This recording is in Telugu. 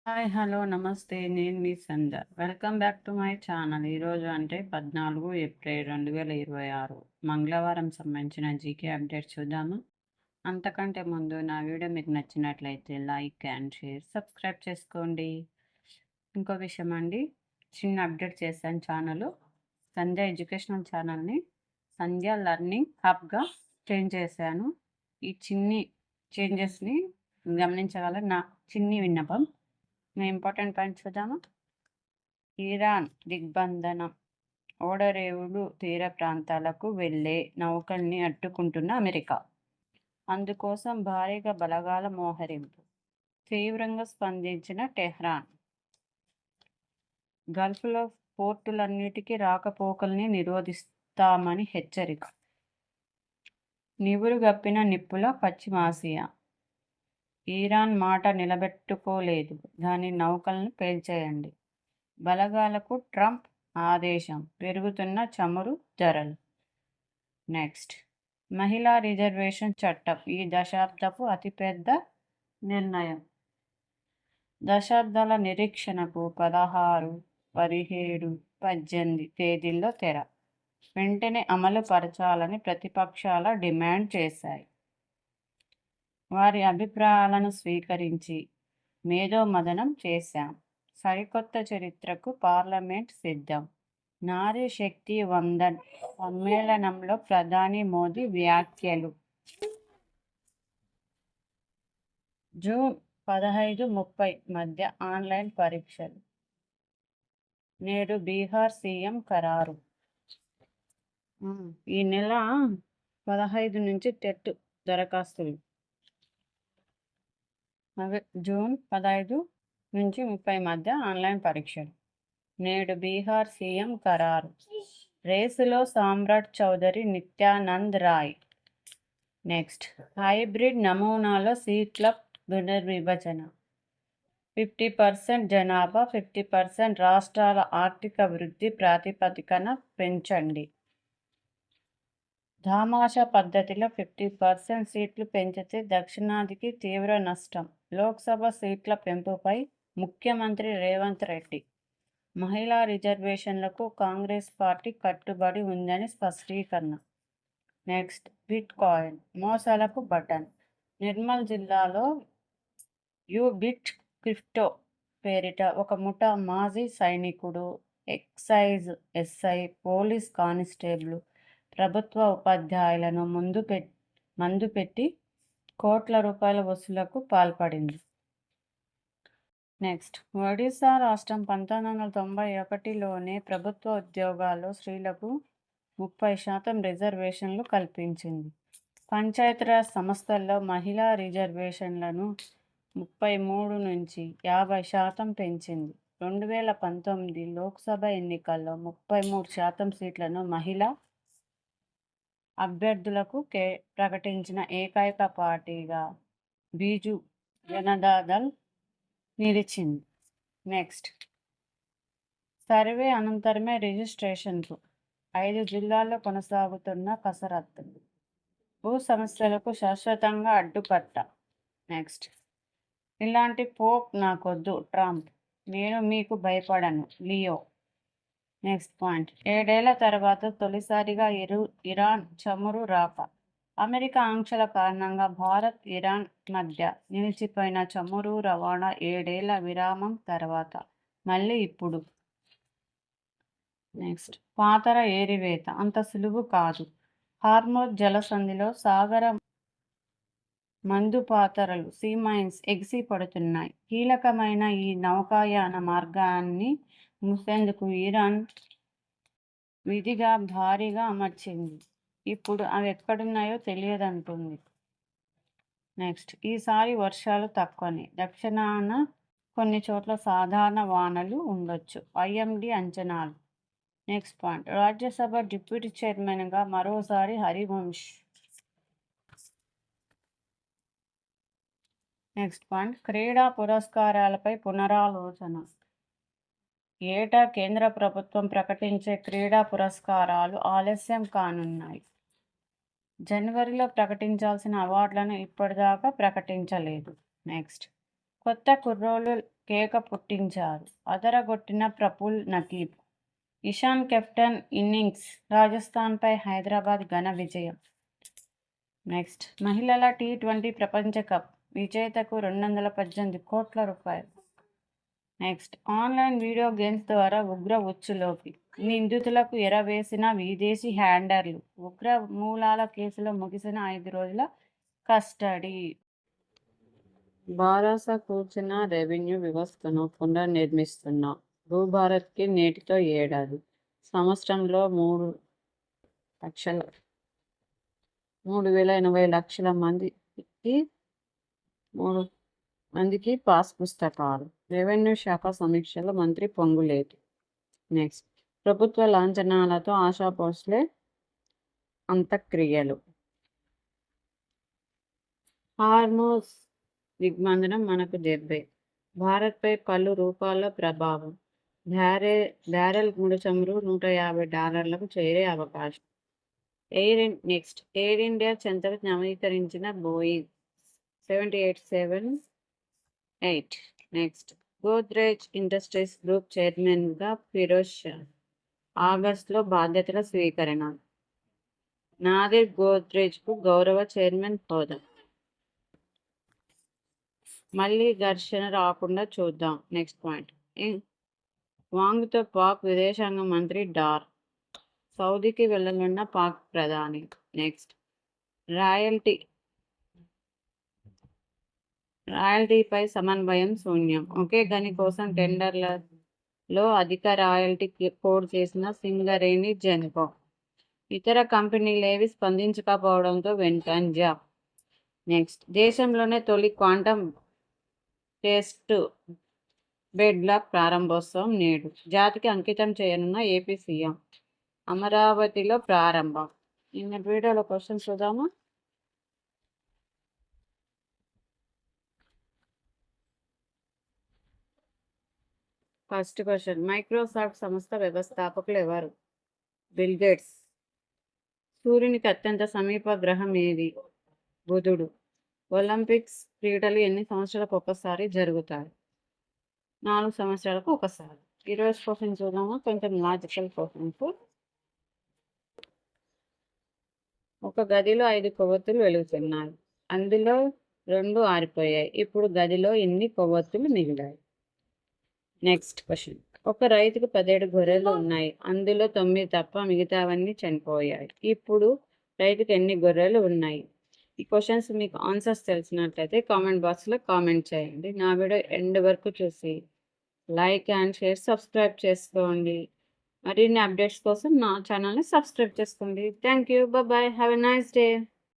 హాయ్! హలో! నమస్తే. నేను మీ Sandhya. Welcome back to my channel. ఈరోజు అంటే 14 ఏప్రిల్ 2026 మంగళవారం సంబంధించిన జీకే అప్డేట్ చూద్దామా? అంతకంటే ముందు నా వీడియో మీకు నచ్చినట్లయితే లైక్ అండ్ షేర్, సబ్స్క్రైబ్ చేసుకోండి. ఇంకో విషయం అండి, చిన్న అప్డేట్ చేశాను ఛానల్. సంధ్య ఎడ్యుకేషనల్ ఛానల్‌ని సంధ్య లెర్నింగ్ హబ్‌గా చేంజ్ చేశాను. ఈ చిన్ని చేంజెస్‌ని గమనించగల నా చిన్ని విన్నపం. ఇంపార్టెంట్ పాయింట్స్ చూద్దామా? ఇరాన్ దిగ్బంధనం, ఓడరేవులు తీర ప్రాంతాలకు వెళ్లే నౌకల్ని అడ్డుకుంటున్న అమెరికా. అందుకోసం భారీగా బలగాల మోహరింపు. తీవ్రంగా స్పందించిన టెహ్రాన్. గల్ఫ్లో పోర్టులన్నిటికీ రాకపోకల్ని నిరోధిస్తామని హెచ్చరిక. నివురుగప్పిన నిప్పుల పశ్చిమాసియా. ఇరాన్ మాట నిలబెట్టుకోలేదు, దాని నౌకలను పేల్చేయండి. బలగాలకు ట్రంప్ ఆదేశం, పెరుగుతున్న చమురు ధరలు. నెక్స్ట్, మహిళా రిజర్వేషన్ చట్టం ఈ దశాబ్దపు అతిపెద్ద నిర్ణయం. దశాబ్దాల నిరీక్షణకు 16, 17, 18 తేదీల్లో తెర. వెంటనే అమలు పరచాలని ప్రతిపక్షాల డిమాండ్ చేశాయి. వారి అభిప్రాయాలను స్వీకరించి మేధోమథనం చేశాం. సరికొత్త చరిత్రకు పార్లమెంట్ సిద్ధం. నారీ శక్తి వందన్ సమ్మేళనంలో ప్రధాని మోదీ వ్యాఖ్యలు. జూన్ 15-30 మధ్య ఆన్లైన్ పరీక్షలు. నేడు బీహార్ సీఎం ఖరారు. ఈ నెల 15 నుంచి టెట్ దరఖాస్తులు. జూన్ 15 నుంచి 30 మధ్య ఆన్లైన్ పరీక్షలు. నేడు బీహార్ సీఎం ఖరారు. రేసులో సామ్రాట్ చౌదరి, నిత్యానంద్ రాయ్. నెక్స్ట్, హైబ్రిడ్ నమూనాలో సీట్ల పునర్విభజన. 50% జనాభా, 50% రాష్ట్రాల ఆర్థిక వృద్ధి ప్రాతిపదికన పెంచండి. దామాషా పద్ధతిలో 50% సీట్లు పెంచితే దక్షిణాదికి తీవ్ర నష్టం. లోక్సభ సీట్ల పెంపుపై ముఖ్యమంత్రి రేవంత్ రెడ్డి. మహిళా రిజర్వేషన్లకు కాంగ్రెస్ పార్టీ కట్టుబడి ఉందని స్పష్టీకరణ. నెక్స్ట్, బిట్ కాయిన్ మోసాలకు బటన్. నిర్మల్ జిల్లాలో యూబిట్ క్రిప్టో పేరిట ఒక ముఠా మాజీ సైనికుడు, ఎక్సైజ్ ఎస్ఐ, పోలీస్ కానిస్టేబుల్, ప్రభుత్వ ఉపాధ్యాయులను మందు పెట్టి కోట్ల రూపాయల వసూళ్లకు పాల్పడింది. నెక్స్ట్, ఒడిశా రాష్ట్రం 1991లోనే ప్రభుత్వ ఉద్యోగాల్లో స్త్రీలకు 30% రిజర్వేషన్లు కల్పించింది. పంచాయతీరాజ్ సంస్థల్లో మహిళా రిజర్వేషన్లను 33 నుంచి 50% పెంచింది. 2019 లోక్సభ ఎన్నికల్లో 33% సీట్లను మహిళా అభ్యర్థులకు ప్రకటించిన ఏకైక పార్టీగా బీజు జనతాదళ్ నిలిచింది. నెక్స్ట్, సర్వే అనంతరమే రిజిస్ట్రేషన్లు. 5 జిల్లాల్లో కొనసాగుతున్న కసరత్తు. భూ సమస్యలకు శాశ్వతంగా అడ్డుకట్ట. నెక్స్ట్, ఇలాంటి పోప్ నాకొద్దు ట్రంప్, నేను మీకు భయపడను లియో. నెక్స్ట్ పాయింట్, 7 ఏళ్ల తర్వాత తొలిసారిగా ఇరాన్ చమురు రాక. అమెరికా ఆంక్షల కారణంగా భారత్, ఇరాన్ మధ్య నిలిచిపోయిన చమురు రవాణా 7 ఏళ్ల విరామం తర్వాత మళ్ళీ ఇప్పుడు. నెక్స్ట్, పాతర ఏరివేత అంత సులువు కాదు. హార్మోజ్ జలసంధిలో సాగర మందు పాతరలు, సీమైన్స్ ఎగిసి పడుతున్నాయి. కీలకమైన ఈ నౌకాయాన మార్గాన్ని మూసేందుకు ఇరాన్ విధిగా భారీగా అమర్చింది. ఇప్పుడు అవి ఎక్కడున్నాయో తెలియదంటుంది. నెక్స్ట్, ఈసారి వర్షాలు తక్కువనే. దక్షిణాన కొన్ని చోట్ల సాధారణ వానలు ఉండొచ్చు, ఐఎండీ అంచనాలు. నెక్స్ట్ పాయింట్, రాజ్యసభ డిప్యూటీ చైర్మన్గా మరోసారి హరివంశ్. నెక్స్ట్ పాయింట్, క్రీడా పురస్కారాలపై పునరాలోచన. ఏటా కేంద్ర ప్రభుత్వం ప్రకటించే క్రీడా పురస్కారాలు ఆలస్యం కానున్నాయి. జనవరిలో ప్రకటించాల్సిన అవార్డులను ఇప్పటిదాకా ప్రకటించలేదు. నెక్స్ట్, కొత్త కుర్రోళ్ళు కేక పుట్టించారు. అదరగొట్టిన ప్రఫుల్ నకీబ్. Ishan captain innings. రాజస్థాన్పై హైదరాబాద్ ఘన విజయం. నెక్స్ట్ మహిళల T20 ప్రపంచ కప్ విజేతకు 218 కోట్ల రూపాయలు. నెక్స్ట్ ఆన్లైన్ వీడియో గేమ్స్ ద్వారా ఉగ్ర ఉచ్చులోకి. నిందితులకు ఎరవేసిన విదేశీ హ్యాండర్లు. ఉగ్ర మూలాల కేసులో ముగిసిన 5 రోజుల కస్టడీ. బారాస కూర్చున్న రెవెన్యూ వ్యవస్థను పునర్నిర్మిస్తున్నాం. భూభారత్కి నేటితో ఏడాది. సంవత్సరంలో 3,80,00,000 మందికి పాస్ పుస్తకాలు. రెవెన్యూ శాఖ సమీక్షలో మంత్రి పొంగులేటి. నెక్స్ట్ ప్రభుత్వ లాంఛనాలతో ఆశాపోస్టులే అంత్యక్రియలు. హార్మోస్ దిగ్బంధనం మనకు దెబ్బే. భారత్పై పలు రూపాల్లో ప్రభావం. బ్యారెల్ ముడి చమురు $150 చేరే అవకాశం. ఎయిర్ ఇండియా చెంతకు నవీకరించిన Boeing 787-8. Next Godrej industries group చైర్మన్గా ఫిరోజ్ షా. ఆగస్టులో బాధ్యతల స్వీకరణ. నాదిర్ గోద్రేజ్కు గౌరవ చైర్మన్ హోదా. మళ్ళీ ఘర్షణ రాకుండా చూద్దాం. నెక్స్ట్ పాయింట్ వాంగ్తో పాక్ విదేశాంగ మంత్రి డార్. సౌదీకి వెళ్లనున్న పాక్ ప్రధాని. నెక్స్ట్ రాయల్టీపై సమన్వయం శూన్యం. ఒకే గని కోసం టెండర్లలో అధిక రాయల్టీ కోడ్ చేసిన సింగరేణి జెన్కో. ఇతర కంపెనీలేవి స్పందించకపోవడంతో వెంటంజ. నెక్స్ట్ దేశంలోనే తొలి క్వాంటం టెస్ట్ బెడ్ల ప్రారంభోత్సవం నేడు. జాతికి అంకితం చేయనున్న ఏపీ సీఎం. అమరావతిలో ప్రారంభం. నిన్నటి వీడియోలో క్వశ్చన్స్ చూద్దాము. ఫస్ట్ క్వశ్చన్ మైక్రోసాఫ్ట్ సంస్థ వ్యవస్థాపకులు ఎవరు? Bill gates. సూర్యునికి అత్యంత సమీప గ్రహం ఏది? బుధుడు. ఒలింపిక్స్ క్రీడలు ఎన్ని సంవత్సరాలకు ఒకసారి జరుగుతాయి? 4 సంవత్సరాలకు ఒకసారి. ఈరోజు క్వశ్చన్ చూద్దాము. కొంచెం లాజికల్ క్వశ్చన్స్. ఒక గదిలో 5 కొవ్వొత్తులు వెలుగుతున్నాయి. అందులో 2 ఆరిపోయాయి. ఇప్పుడు గదిలో ఎన్ని కొవ్వొత్తులు మిగిలాయి? Next question. ఒక రైతుకు 17 గొర్రెలు ఉన్నాయి. అందులో 9 తప్ప మిగతావన్నీ చనిపోయాయి. ఇప్పుడు రైతుకు ఎన్ని గొర్రెలు ఉన్నాయి? ఈ క్వశ్చన్స్ మీకు ఆన్సర్స్ తెలిసినట్లయితే కామెంట్ బాక్స్లో కామెంట్ చేయండి. నా వీడియో ఎండ్ వరకు చూసి లైక్ అండ్ షేర్ సబ్స్క్రైబ్ చేసుకోండి. మరిన్ని అప్డేట్స్ కోసం నా ఛానల్ని సబ్స్క్రైబ్ చేసుకోండి. Thank you. Bye. Have a nice day.